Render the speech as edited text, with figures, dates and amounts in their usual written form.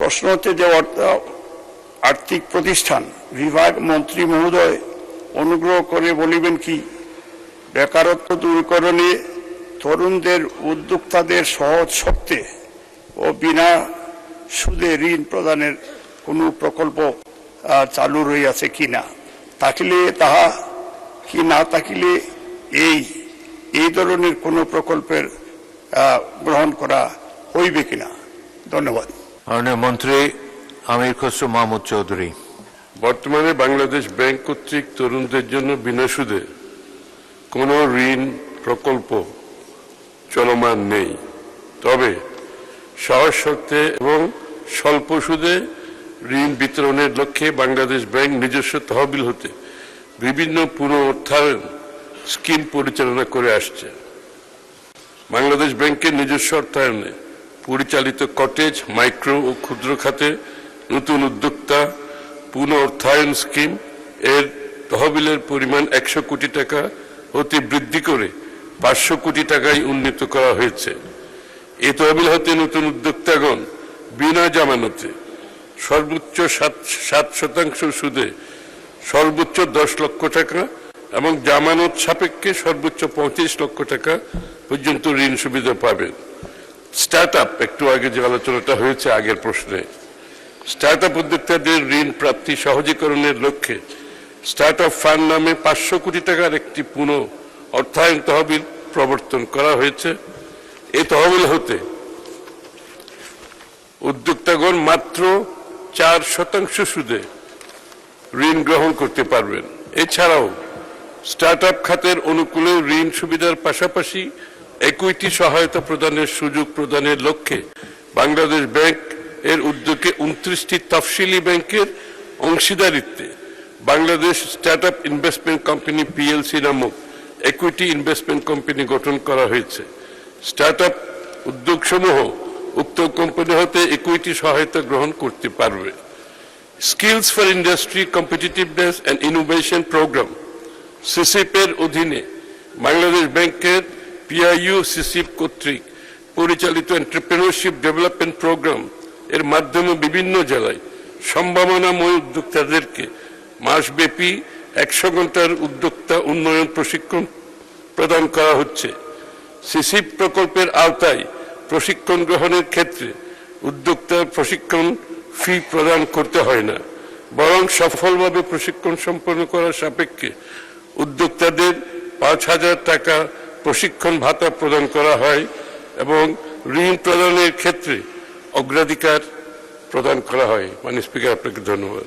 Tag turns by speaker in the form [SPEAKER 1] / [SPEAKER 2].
[SPEAKER 1] প্রশ্ন হচ্ছে যে আর্থিক প্রতিষ্ঠান বিভাগ মন্ত্রী মহোদয় অনুগ্রহ করে বলিবেন কি বেকারত্ব দূরীকরণে তরুণদের উদ্যোক্তাদের সহজ শর্তে ও বিনা সুদে ঋণ প্রদানের কোনো প্রকল্প চালু রইয়াছে কিনা, থাকিলে তাহা কি না থাকিলে এই ধরনের কোনো প্রকল্পের গ্রহণ করা হইবে কিনা। ধন্যবাদ।
[SPEAKER 2] মাননীয় মন্ত্রী আমির খসরু মাহমুদ চৌধুরী।
[SPEAKER 3] বর্তমানে বাংলাদেশ ব্যাংক কর্তৃক তরুণদের জন্য বিনা সুদে কোনো ঋণ প্রকল্প চলমান নেই। তবে সহজ শর্তে এবং স্বল্প সুদে ঋণ বিতরণের লক্ষ্যে বাংলাদেশ ব্যাংক নিজস্ব তহবিল হতে বিভিন্ন পুনরুদ্ধার স্কিম পরিচালনা করে আসছে। বাংলাদেশ ব্যাংকের নিজস্ব অর্থায়নে পরিচালিত কটেজ, মাইক্রো ও ক্ষুদ্র খাতে নতুন উদ্যোক্তা পুনরুদ্ধার স্কিম এর তহবিলের পরিমাণ 100 কোটি টাকা হতে বৃদ্ধি করে 500 কোটি টাকায় উন্নীত করা হয়েছে। এই তহবিল হতে নতুন উদ্যোক্তাগণ বিনা জামানতে সর্বোচ্চ 7% সুদে সর্বোচ্চ 10 লক্ষ টাকা এবং জামানত সাপেক্ষে সর্বোচ্চ 35 লক্ষ টাকা পর্যন্ত ঋণ সুবিধা পাবেন। স্টার্ট আপ, একটু আগে যে আলোচনাটা হয়েছে আগের প্রশ্নে, স্টার্ট আপ উদ্যোক্তাদের ঋণ প্রাপ্তি সহজীকরণের লক্ষ্যে স্টার্ট আপ ফান্ড নামে 500 কোটি টাকার একটি পুনঃ অর্থায়ন তহবিল প্রবর্তন করা হয়েছে। এই তহবিল হতে উদ্যোক্তাগণ মাত্র 4% সুদে ঋণ গ্রহণ করতে পারবেন। এছাড়াও স্টার্ট আপ খাতের অনুকূলে ঋণ সুবিধার পাশাপাশি ইকুইটি সহায়তা প্রদানের সুযোগ প্রদানের লক্ষ্যে বাংলাদেশ ব্যাংক এর উদ্যোগে 29টি তফসিলি ব্যাংকের অংশীদারিত্বে Bangladesh start up investment company PLC নামক ইকুইটি ইনভেস্টমেন্ট কোম্পানি গঠন করা হয়েছে। স্টার্ট আপ উদ্যোগসমূহ উক্ত কোম্পানি হতে ইকুইটি সহায়তা গ্রহণ করতে পারবে। Skills for industry competitiveness and innovation programme সিসিপ এর অধীনে বাংলাদেশ ব্যাংকের পিআইইউ সিসিপ কর্তৃক পরিচালিত এন্টারপ্রেনিউরশিপ ডেভেলপমেন্ট প্রোগ্রাম এর মাধ্যমে বিভিন্ন জেলায় সম্ভাবনাময় উদ্যোক্তাদেরকে মাসব্যাপী 100 ঘন্টার উদ্যোক্তা উন্নয়ন প্রশিক্ষণ প্রদান করা হচ্ছে। সিসিপ প্রকল্পের আওতায় প্রশিক্ষণ গ্রহণের ক্ষেত্রে উদ্যোক্তার প্রশিক্ষণ ফি প্রদান করতে হয় না, বরং সফলভাবে প্রশিক্ষণ সম্পন্ন করার সাপেক্ষে উদ্যোক্তাদের 5,000 টাকা প্রশিক্ষণ ভাতা প্রদান করা হয় এবং ঋণ প্রদানের ক্ষেত্রে অগ্রাধিকার প্রদান করা হয়। মাননীয় স্পিকার, আপনাকে ধন্যবাদ।